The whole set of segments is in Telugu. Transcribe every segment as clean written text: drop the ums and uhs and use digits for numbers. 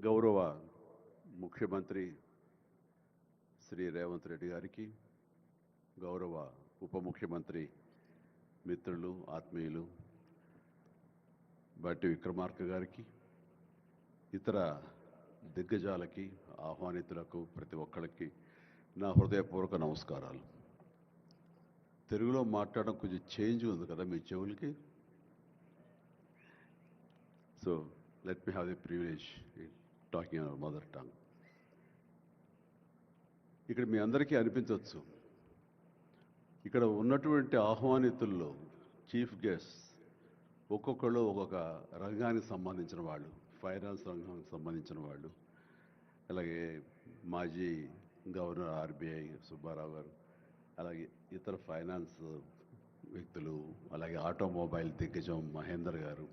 గౌరవ ముఖ్యమంత్రి శ్రీ రేవంత్ రెడ్డి గారికి, గౌరవ ఉప ముఖ్యమంత్రి మిత్రులు ఆత్మీయులు బట్టి విక్రమార్క గారికి, ఇతర దిగ్గజాలకి, ఆహ్వానితులకు ప్రతి ఒక్కరికి నా హృదయపూర్వక నమస్కారాలు. తెలుగులో మాట్లాడడం కొంచెం చేంజ్ ఉంది కదా మీ చెవులకి. So let me have the privilege talking our mother tongue. ఇక్కడ మీ అందరికీ అనిపించవచ్చు, ఇక్కడ ఉన్నటువంటి ఆహ్వానితుల్లో చీఫ్ గెస్ట్ ఒక్కొక్కళ్ళు ఒక్కొక్క రంగానికి సంబంధించిన వాళ్ళు, ఫైనాన్స్ రంగానికి సంబంధించిన వాళ్ళు, అలాగే మాజీ గవర్నర్ ఆర్బీఐ సుబ్బారావు గారు, అలాగే ఇతర ఫైనాన్స్ వ్యక్తులు, అలాగే ఆటోమొబైల్ దిగ్గజం మహేందర్ గారు,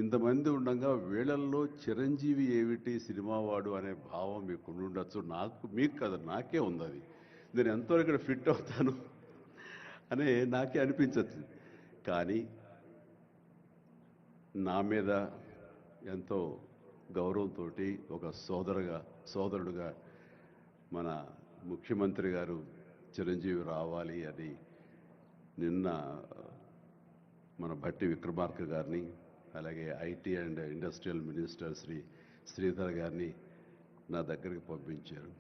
ఇంతమంది ఉండగా వీళ్ళల్లో చిరంజీవి ఏమిటి సినిమా వాడు అనే భావం మీకు ఉండొచ్చు. మీకు కదా, నాకే ఉంది అది. నేను ఎంతో ఇక్కడ ఫిట్ అవుతాను అని నాకే అనిపించచ్చు. కానీ నా మీద ఎంతో గౌరవంతో ఒక సోదరుడుగా మన ముఖ్యమంత్రి గారు చిరంజీవి రావాలి అని నిన్న మన భట్టి విక్రమార్క గారిని, అలాగే IT and industrial minister Sridhar గారిని నా దగ్గరికి పంపించారు.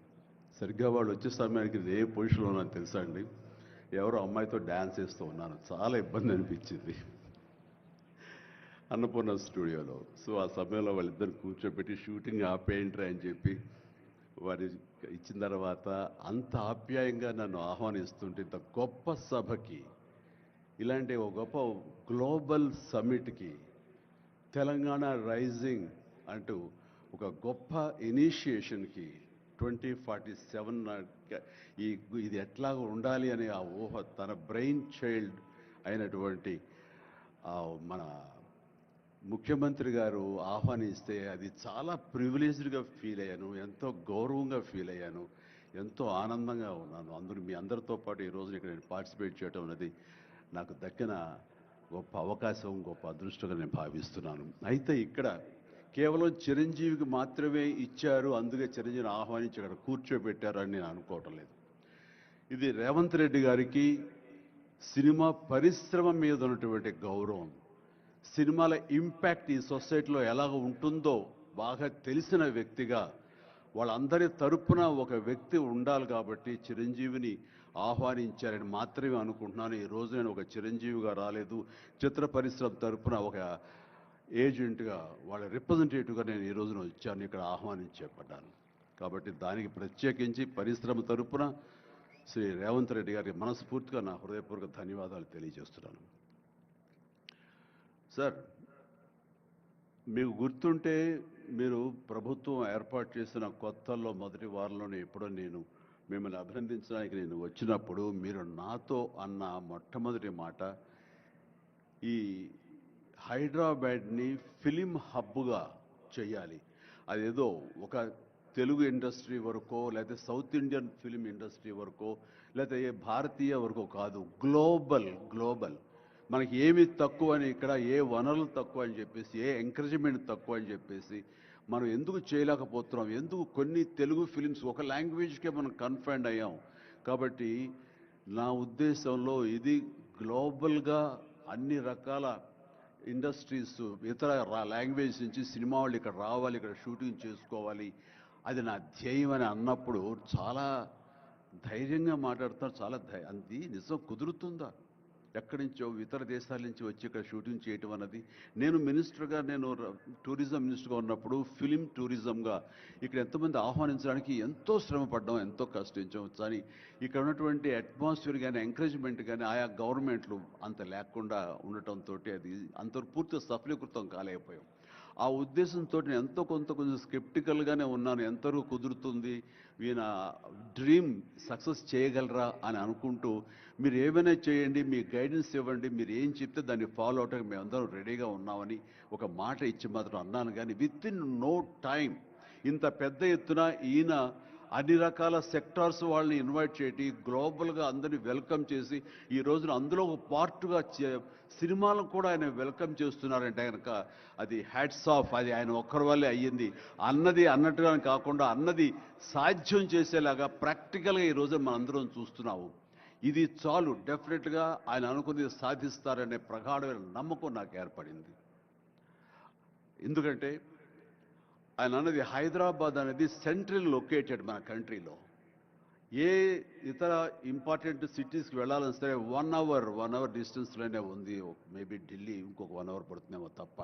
సరిగ్గా వాళ్ళు వచ్చే సమయానికి ఏ పొజిషన్లో నాకు తెలుసా అండి, ఎవరో అమ్మాయితో డ్యాన్స్ వేస్తూ ఉన్నాను. చాలా ఇబ్బంది అనిపించింది అన్నపూర్ణ స్టూడియోలో. సో ఆ సమయంలో వాళ్ళిద్దరు కూర్చోబెట్టి షూటింగ్ ఆపేయండి అని చెప్పి వారి ఇచ్చిన తర్వాత అంత ఆప్యాయంగా నన్ను ఆహ్వానిస్తుంటే, ఇంత గొప్ప సభకి, ఇలాంటి ఒక గొప్ప గ్లోబల్ సమ్మిట్కి, తెలంగాణ రైజింగ్ అంటూ ఒక గొప్ప ఇనిషియేషన్కి 2047 ఇది ఎట్లాగ ఉండాలి అనే ఆ ఊహ తన బ్రెయిన్ చైల్డ్ అయినటువంటి మన ముఖ్యమంత్రి గారు ఆహ్వానిస్తే అది చాలా ప్రివిలేజ్డ్గా ఫీల్ అయ్యాను, ఎంతో గౌరవంగా ఫీల్ అయ్యాను, ఎంతో ఆనందంగా ఉన్నాను. మీ అందరితో పాటు ఈరోజు ఇక్కడ నేను పార్టిసిపేట్ చేయడం అనేది నాకు దక్కిన గొప్ప అవకాశం, గొప్ప అదృష్టంగా నేను భావిస్తున్నాను. అయితే ఇక్కడ కేవలం చిరంజీవికి మాత్రమే ఇచ్చారు, అందుకే చిరంజీవిని ఆహ్వానించి అక్కడ కూర్చోబెట్టారు అని నేను అనుకోవటం లేదు. ఇది రేవంత్ రెడ్డి గారికి సినిమా పరిశ్రమ మీద ఉన్నటువంటి గౌరవం, సినిమాల ఇంపాక్ట్ ఈ సొసైటీలో ఎలాగ ఉంటుందో బాగా తెలిసిన వ్యక్తిగా వాళ్ళందరి తరపున ఒక వ్యక్తి ఉండాలి కాబట్టి చిరంజీవిని ఆహ్వానించారని మాత్రమే అనుకుంటున్నాను. ఈరోజు నేను ఒక చిరంజీవిగా రాలేదు, చిత్ర పరిశ్రమ తరపున ఒక ఏజెంట్గా, వాళ్ళ రిప్రజెంటేటివ్గా నేను ఈ రోజున వచ్చాను, ఇక్కడ ఆహ్వానించబడ్డాను. కాబట్టి దానికి ప్రత్యేకించి పరిశ్రమ తరపున శ్రీ రేవంత్ రెడ్డి గారికి మనస్ఫూర్తిగా నా హృదయపూర్వక ధన్యవాదాలు తెలియజేస్తున్నాను. సార్, మీకు గుర్తుంటే మీరు ప్రభుత్వం ఏర్పాటు చేసిన కొత్తల్లో మొదటి వారంలోనే ఎప్పుడో నేను మిమ్మల్ని అభినందించడానికి నేను వచ్చినప్పుడు మీరు నాతో అన్న మొట్టమొదటి మాట, ఈ హైదరాబాద్ని ఫిలిం హబ్గా చేయాలి. అదేదో ఒక తెలుగు ఇండస్ట్రీ వరకో, లేకపోతే సౌత్ ఇండియన్ ఫిలిం ఇండస్ట్రీ వరకో, లేకపోతే భారతీయ వరకో కాదు, గ్లోబల్. మనకి ఏమి తక్కువ అని, ఇక్కడ ఏ వనరులు తక్కువ అని చెప్పేసి, ఏ ఎంకరేజ్మెంట్ తక్కువ అని చెప్పేసి మనం ఎందుకు చేయలేకపోతున్నాం, ఎందుకు కొన్ని తెలుగు ఫిలిమ్స్ ఒక లాంగ్వేజ్కే మనం కన్ఫైన్డ్ అయ్యాం. కాబట్టి నా ఉద్దేశంలో ఇది గ్లోబల్గా అన్ని రకాల ఇండస్ట్రీస్, ఇతర లాంగ్వేజ్ నుంచి సినిమా వాళ్ళు ఇక్కడ రావాలి, ఇక్కడ షూటింగ్ చేసుకోవాలి, అది నా ధ్యేయం అని అన్నప్పుడు చాలా ధైర్యంగా మాట్లాడుతున్నారు. చాలా అది నిజం కుదురుతుందా? ఎక్కడి నుంచో ఇతర దేశాల నుంచి వచ్చి ఇక్కడ షూటింగ్ చేయటం అన్నది, నేను టూరిజం మినిస్టర్గా ఉన్నప్పుడు ఫిలిం టూరిజంగా ఇక్కడ ఎంతమంది ఆహ్వానించడానికి ఎంతో శ్రమ పడ్డాం, ఎంతో కష్టించాం. కానీ ఇక్కడ ఉన్నటువంటి అట్మాస్ఫియర్ కానీ ఎంకరేజ్మెంట్ కానీ ఆయా గవర్నమెంట్లు అంత లేకుండా ఉండటంతో అది అంత పూర్తిగా సఫలీకృతం కాలేకపోయాం. ఆ ఉద్దేశంతో నేను ఎంతో కొంచెం స్కెప్టికల్గానే ఉన్నాను. ఎంతవరకు కుదురుతుంది, ఈయన డ్రీమ్ సక్సెస్ చేయగలరా అని అనుకుంటూ, మీరు ఏమైనా చేయండి, మీ గైడెన్స్ ఇవ్వండి, మీరు ఏం చెప్తే దాన్ని ఫాలో అవడానికి మేమందరం రెడీగా ఉన్నామని ఒక మాట ఇచ్చి మాత్రం అన్నాను. కానీ విత్ ఇన్ నో టైం ఇంత పెద్ద ఎత్తున ఈయన అన్ని రకాల సెక్టార్స్ వాళ్ళని ఇన్వైట్ చేసి గ్లోబల్గా అందరినీ వెల్కమ్ చేసి ఈ రోజున అందులో ఒక పార్ట్గా సినిమాలను కూడా ఆయన వెల్కమ్ చేస్తున్నారంటే కనుక అది హ్యాట్స్ ఆఫ్. అది ఆయన ఒక్కరి వల్లే అయ్యింది. అన్నది అన్నట్టుగా కాకుండా అన్నది సాధ్యం చేసేలాగా ప్రాక్టికల్గా ఈ రోజు మనందరం చూస్తున్నాము. ఇది చాలు, డెఫినెట్గా ఆయన అనుకున్నది సాధిస్తారనే ప్రగాఢమైన నమ్మకం నాకు ఏర్పడింది. ఎందుకంటే ఆయన అన్నది హైదరాబాద్ అనేది సెంట్రల్ లొకేటెడ్ మన కంట్రీలో. ఏ ఇతర ఇంపార్టెంట్ సిటీస్కి వెళ్ళాలని సరే 1 అవర్ డిస్టెన్స్లోనే ఉంది. మేబీ ఢిల్లీ ఇంకొక 1 అవర్ పడుతుందేమో తప్ప.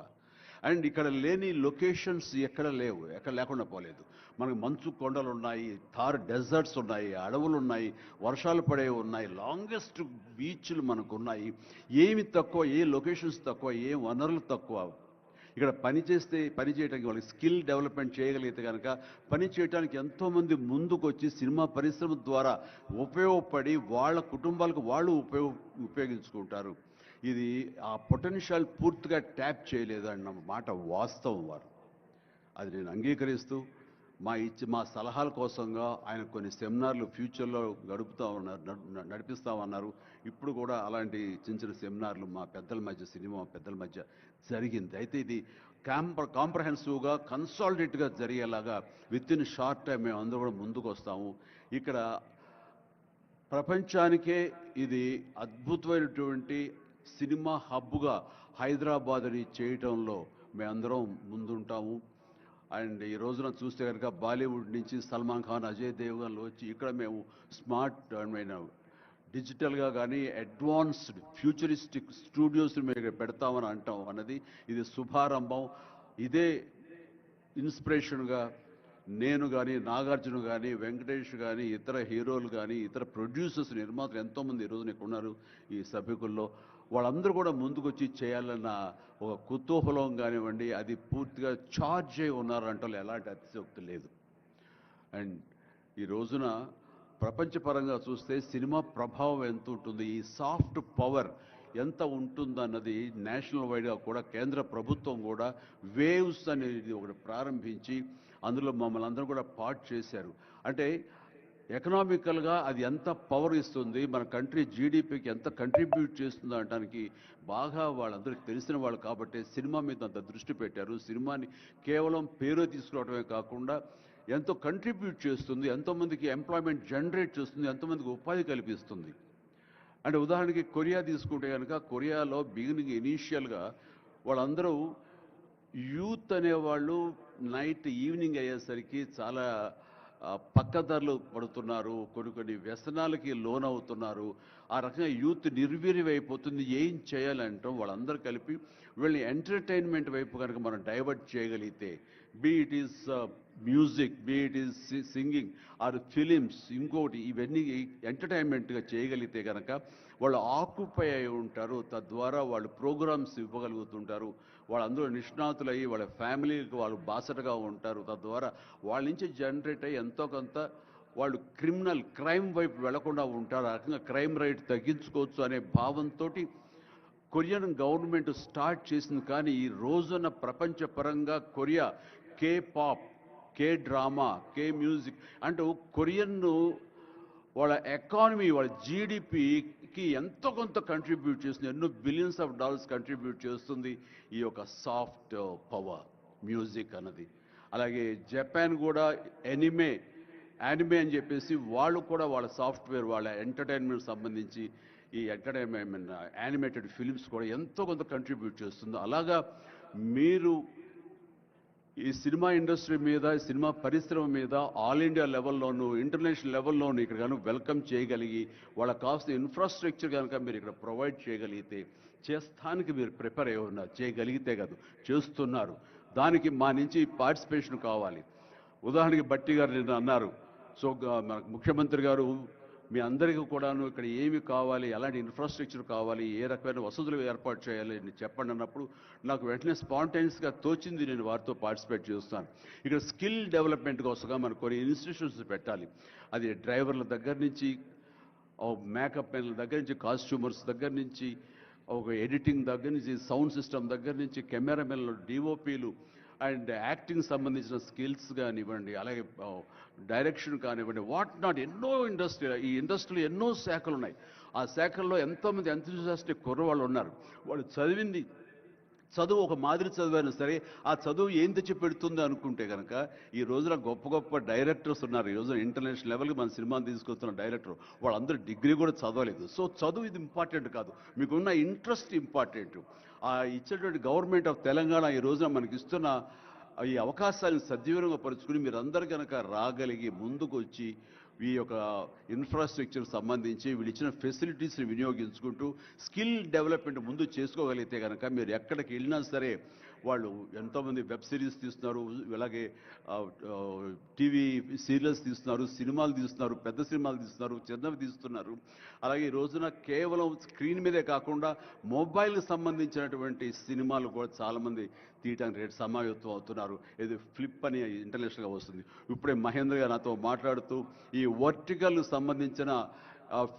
అండ్ ఇక్కడ లేని లొకేషన్స్ ఎక్కడ లేవు, ఎక్కడ లేకుండా పోలేదు. మనకు మంచు కొండలు ఉన్నాయి, థార్ డెజర్ట్స్ ఉన్నాయి, అడవులు ఉన్నాయి, వర్షాలు పడేవి ఉన్నాయి, లాంగెస్ట్ బీచ్లు మనకు ఉన్నాయి. ఏమి తక్కువ, ఏ లొకేషన్స్ తక్కువ, ఏ వనరులు తక్కువ. ఇక్కడ పని చేయడానికి వాళ్ళకి స్కిల్ డెవలప్మెంట్ చేయగలిగితే కనుక పని చేయడానికి ఎంతోమంది ముందుకు వచ్చి సినిమా పరిశ్రమ ద్వారా ఉపయోగపడి వాళ్ళ కుటుంబాలకు వాళ్ళు ఉపయోగించుకుంటారు. ఇది ఆ పొటెన్షియల్ పూర్తిగా ట్యాప్ చేయలేదు అన్న మాట వాస్తవం. వారు అది నేను అంగీకరిస్తూ మా సలహాల కోసంగా ఆయన కొన్ని సెమినార్లు ఫ్యూచర్లో నడిపిస్తామన్నారు. ఇప్పుడు కూడా అలాంటి చిన్న చిన్న సెమినార్లు మా పెద్దల మధ్య, సినిమా పెద్దల మధ్య జరిగింది. అయితే ఇది కాంప్రహెన్సివ్గా కన్సాలిడేట్గా జరిగేలాగా విత్ ఇన్ షార్ట్ టైం మేము అందరూ కూడా ముందుకు వస్తాము. ఇక్కడ ప్రపంచానికే ఇది అద్భుతమైనటువంటి సినిమా హబ్గా హైదరాబాద్ని చేయటంలో మేమందరం ముందుంటాము. అండ్ ఈ రోజున చూస్తే కనుక బాలీవుడ్ నుంచి సల్మాన్ ఖాన్, అజయ్ దేవ్గన్ వచ్చి ఇక్కడ మేము స్మార్ట్ డిజిటల్గా కానీ అడ్వాన్స్డ్ ఫ్యూచరిస్టిక్ స్టూడియోస్ మేము పెడతామని అంటాం అన్నది ఇది శుభారంభం. ఇదే ఇన్స్పిరేషన్గా నేను కానీ, నాగార్జున కానీ, వెంకటేష్ కానీ, ఇతర హీరోలు కానీ, ఇతర ప్రొడ్యూసర్స్, నిర్మాతలు ఎంతోమంది ఈ రోజున ఇక్కడ ఉన్నారు ఈ సభ్యుకుల్లో. వాళ్ళందరూ కూడా ముందుకు వచ్చి చేయాలన్న ఒక కుతూహలం కానివ్వండి, అది పూర్తిగా ఛార్జ్ అయి ఉన్నారంటే ఎలాంటి అతిశయోక్తి లేదు. అండ్ ఈ రోజున ప్రపంచపరంగా చూస్తే సినిమా ప్రభావం ఎంత ఉంటుంది, ఈ సాఫ్ట్ పవర్ ఎంత ఉంటుందన్నది నేషనల్ వైడ్గా కూడా కేంద్ర ప్రభుత్వం కూడా వేవ్స్ అనేది ఒకటి ప్రారంభించి అందులో మమ్మల్ని అందరూ కూడా పార్ట్ చేశారు. అంటే ఎకనామికల్గా అది ఎంత పవర్ ఇస్తుంది, మన కంట్రీ జీడిపికి ఎంత కంట్రిబ్యూట్ చేస్తుందో అనడానికి బాగా వాళ్ళందరికీ తెలిసిన వాళ్ళు కాబట్టి సినిమా మీద అంత దృష్టి పెట్టారు. సినిమాని కేవలం పేరు తీసుకురావడమే కాకుండా ఎంతో కంట్రిబ్యూట్ చేస్తుంది, ఎంతోమందికి ఎంప్లాయ్మెంట్ జనరేట్ చేస్తుంది, ఎంతోమందికి ఉపాధి కల్పిస్తుంది. అంటే ఉదాహరణకి కొరియా తీసుకుంటే కనుక కొరియాలో బిగినింగ్ ఇనీషియల్గా వాళ్ళందరూ యూత్ అనేవాళ్ళు నైట్ ఈవినింగ్ అయ్యేసరికి చాలా పక్కదారులు పడుతున్నారు, కొన్ని వ్యసనాలకి లోనవుతున్నారు. ఆ రకంగా యూత్ నిర్వీర్యమైపోతుంది. ఏం చేయాలంటాం వాళ్ళందరూ కలిపి వీళ్ళని ఎంటర్టైన్మెంట్ వైపు కనుక మనం డైవర్ట్ చేయగలిగితే, be it is music, be it is singing or films, ఇంకోటి ఇవన్నీ ఎంటర్టైన్మెంట్గా చేయగలిగితే కనుక వాళ్ళు ఆక్యుపై అయి ఉంటారు. తద్వారా వాళ్ళు ప్రోగ్రామ్స్ ఇవ్వగలుగుతుంటారు. వాళ్ళందరూ నిష్ణాతులయ్యి వాళ్ళ ఫ్యామిలీకి వాళ్ళు బాసటగా ఉంటారు. తద్వారా వాళ్ళ నుంచి జనరేట్ అయ్యి ఎంతో కొంత వాళ్ళు క్రైమ్ వైపు వెళ్లకుండా ఉంటారు. ఆ రకంగా క్రైమ్ రేట్ తగ్గించుకోవచ్చు అనే భావంతో కొరియన్ గవర్నమెంట్ స్టార్ట్ చేసింది. కానీ ఈ రోజున ప్రపంచపరంగా Korea K pop, K drama, K music అంటూ కొరియన్ వాళ్ళ ఎకానమీ, వాళ్ళ జీడిపికి ఎంతో కొంత కంట్రిబ్యూట్ చేస్తుంది. ఎన్నో బిలియన్స్ ఆఫ్ డాలర్స్ కంట్రిబ్యూట్ చేస్తుంది ఈ యొక్క సాఫ్ట్ పవర్ మ్యూజిక్ అన్నది. అలాగే జపాన్ కూడా యానిమే అని చెప్పేసి వాళ్ళు కూడా వాళ్ళ సాఫ్ట్వేర్, వాళ్ళ ఎంటర్టైన్మెంట్ సంబంధించి ఈ ఎంటర్టైన్మెంట్ యానిమేటెడ్ ఫిలిమ్స్ కూడా ఎంతో కొంత కంట్రిబ్యూట్ చేస్తుంది. అలాగా మీరు ఈ సినిమా ఇండస్ట్రీ మీద, సినిమా పరిశ్రమ మీద ఆల్ ఇండియా లెవెల్లోనూ ఇంటర్నేషనల్ లెవెల్లోనూ ఇక్కడ కనుక వెల్కమ్ చేయగలిగి వాళ్ళకి కావాల్సిన ఇన్ఫ్రాస్ట్రక్చర్ కనుక మీరు ఇక్కడ ప్రొవైడ్ చేయగలిగితే, చేస్తానికి మీరు ప్రిపేర్ అయి ఉన్నారు, చేయగలిగితే కాదు చేస్తున్నారు. దానికి మా నుంచి పార్టిసిపేషన్ కావాలి. ఉదాహరణకి బట్టి గారు నిన్న అన్నారు, సో మన ముఖ్యమంత్రి గారు మీ అందరికీ కూడాను ఇక్కడ ఏమి కావాలి, ఎలాంటి ఇన్ఫ్రాస్ట్రక్చర్ కావాలి, ఏ రకమైన వసతులు ఏర్పాటు చేయాలి అని చెప్పండి అన్నప్పుడు నాకు వెంటనే స్పాంటైనియస్గా తోచింది, నేను వారితో పార్టిసిపేట్ చేస్తాను. ఇక్కడ స్కిల్ డెవలప్మెంట్ కోసంగా మనం కొన్ని ఇన్స్టిట్యూషన్స్ పెట్టాలి. అది డ్రైవర్ల దగ్గర నుంచి, మేకప్ మెన్ల దగ్గర నుంచి, కాస్ట్యూమర్స్ దగ్గర నుంచి, ఒక ఎడిటింగ్ దగ్గర నుంచి, సౌండ్ సిస్టమ్ దగ్గర నుంచి, కెమెరామెన్లు, డిఓపీలు అండ్ యాక్టింగ్ సంబంధించిన స్కిల్స్ కానివ్వండి, అలాగే డైరెక్షన్ కానివ్వండి, వాట్ నాట్ ఎన్నో ఈ ఇండస్ట్రీలో ఎన్నో శాఖలు ఉన్నాయి. ఆ శాఖల్లో ఎంతోమంది ఎంతూజియాస్టిక్ కుర్రవాళ్ళు ఉన్నారు. వాళ్ళు చదువు ఒక మాదిరి చదివైనా సరే ఆ చదువు ఏం తెచ్చి పెడుతుంది అనుకుంటే కనుక ఈ రోజున గొప్ప గొప్ప డైరెక్టర్స్ ఉన్నారు. ఈ రోజున ఇంటర్నేషనల్ లెవెల్కి మన సినిమాని తీసుకొస్తున్న డైరెక్టర్ వాళ్ళందరూ డిగ్రీ కూడా చదవలేదు. సో చదువు ఇది ఇంపార్టెంట్ కాదు, మీకున్న ఇంట్రెస్ట్ ఇంపార్టెంట్. ఆ ఇచ్చేటువంటి గవర్నమెంట్ ఆఫ్ తెలంగాణ ఈ రోజున మనకి ఇస్తున్న ఈ అవకాశాలను సద్వినియోగం పరుచుకుని మీరందరూ కనుక రాగలిగి ముందుకు వచ్చి ఈ యొక్క ఇన్ఫ్రాస్ట్రక్చర్ సంబంధించి వీళ్ళు ఇచ్చిన ఫెసిలిటీస్ని వినియోగించుకుంటూ స్కిల్ డెవలప్మెంట్ ముందు చేసుకోగలిగితే కనుక మీరు ఎక్కడికి వెళ్ళినా సరే వాళ్ళు ఎంతోమంది వెబ్ సిరీస్ తీస్తున్నారు, అలాగే టీవీ సీరియల్స్ తీస్తున్నారు, సినిమాలు తీస్తున్నారు, పెద్ద సినిమాలు తీస్తున్నారు, చిన్నవి తీస్తున్నారు. అలాగే ఈ రోజున కేవలం స్క్రీన్ మీదే కాకుండా మొబైల్కి సంబంధించినటువంటి సినిమాలు కూడా చాలామంది తీయటానికి రేటు సమాయత్తం అవుతున్నారు. ఇది ఫ్లిప్ అని ఇంటర్నేషనల్గా వస్తుంది. ఇప్పుడే మహేంద్ర గారు నాతో మాట్లాడుతూ ఈ వర్టికల్ సంబంధించిన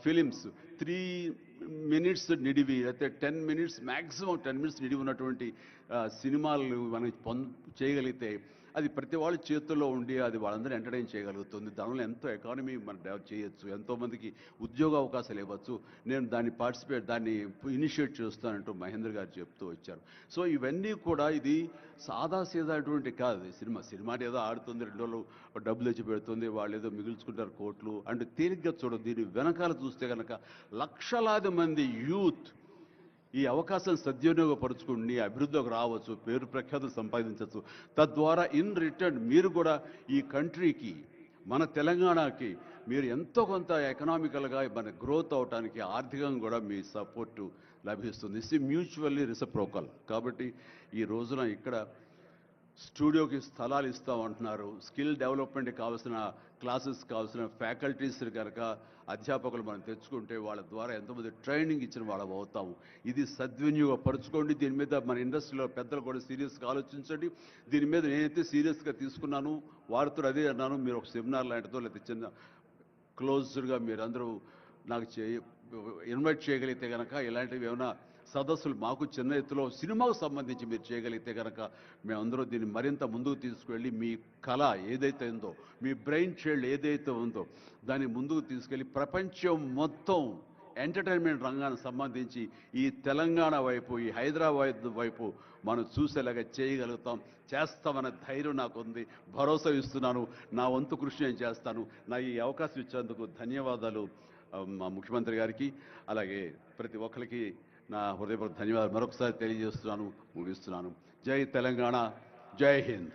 ఫిలిమ్స్ 3 minutes నిడివి అయితే 10 minutes మ్యాక్సిమం 10 minutes నిడివి ఉన్నటువంటి సినిమాలు మనం చేయగలిగితే అది ప్రతి వాళ్ళ చేతుల్లో ఉండి అది వాళ్ళందరూ ఎంటర్టైన్ చేయగలుగుతుంది. దానివల్ల ఎంతో ఎకానమీ మనం డెవలప్ చేయొచ్చు, ఎంతోమందికి ఉద్యోగ అవకాశాలు ఇవ్వచ్చు. నేను దాన్ని ఇనిషియేట్ చేస్తానంటూ మహేంద్ర గారు చెప్తూ వచ్చారు. సో ఇవన్నీ కూడా ఇది సాదాసీదాటువంటి కాదు. సినిమా ఏదో ఆడుతుంది, 2 రోజులు డబ్బులు తెచ్చి పెడుతుంది, వాళ్ళు ఏదో మిగుల్చుకుంటారు కోట్లు అంటే తేలిగ్గా చూడదు. దీని వెనకాల చూస్తే కనుక లక్షలాది మంది యూత్ ఈ అవకాశం సద్వినియోగపరుచుకుని అభివృద్ధిలోకి రావచ్చు, పేరు ప్రఖ్యాతులు సంపాదించవచ్చు. తద్వారా ఇన్ రిటర్న్ మీరు కూడా ఈ కంట్రీకి, మన తెలంగాణకి మీరు ఎంతో కొంత ఎకనామికల్గా మన గ్రోత్ అవడానికి ఆర్థికంగా కూడా మీ సపోర్టు లభిస్తుంది. ఇది మ్యూచువల్లీ రిసిప్రోకల్. కాబట్టి ఈ రోజున ఇక్కడ స్టూడియోకి స్థలాలు ఇస్తామంటున్నారు. స్కిల్ డెవలప్మెంట్కి కావాల్సిన క్లాసెస్ కావాల్సిన ఫ్యాకల్టీస్ కనుక అధ్యాపకులు మనం తెచ్చుకుంటే వాళ్ళ ద్వారా ఎంతోమంది ట్రైనింగ్ ఇచ్చిన వాళ్ళం అవుతాము. ఇది సద్వినియోగపరచుకోండి. దీని మీద మన ఇండస్ట్రీలో పెద్దలు కూడా సీరియస్గా ఆలోచించండి. దీని మీద నేనైతే సీరియస్గా తీసుకున్నాను, వారితో అదే అన్నాను. మీరు ఒక సెమినార్ లాంటిదో లేకపోతే చిన్న క్లోజ్డ్గా మీరందరూ నాకు ఇన్వైట్ చేయగలిగితే కనుక ఇలాంటివి ఏమైనా సదస్సులు మాకు చిన్న ఎత్తులో సినిమాకు సంబంధించి మీరు చేయగలిగితే కనుక మేమందరూ దీన్ని మరింత ముందుకు తీసుకువెళ్ళి మీ కళ ఏదైతే ఉందో, మీ బ్రెయిన్ చైల్డ్ ఏదైతే ఉందో దాన్ని ముందుకు తీసుకెళ్ళి ప్రపంచం మొత్తం ఎంటర్టైన్మెంట్ రంగానికి సంబంధించి ఈ తెలంగాణ వైపు, ఈ హైదరాబాద్ వైపు మనం చూసేలాగా చేయగలుగుతాం, చేస్తామన్న ధైర్యం నాకుంది, భరోసా ఇస్తున్నాను. నా వంతు కృషి నేను చేస్తాను. నా ఈ అవకాశం ఇచ్చేందుకు ధన్యవాదాలు మా ముఖ్యమంత్రి గారికి, అలాగే ప్రతి ఒక్కరికి నా హృదయపూర్వక ధన్యవాదాలు మరొకసారి తెలియజేస్తున్నాను, ముగిస్తున్నాను. జై తెలంగాణ, జై హింద్.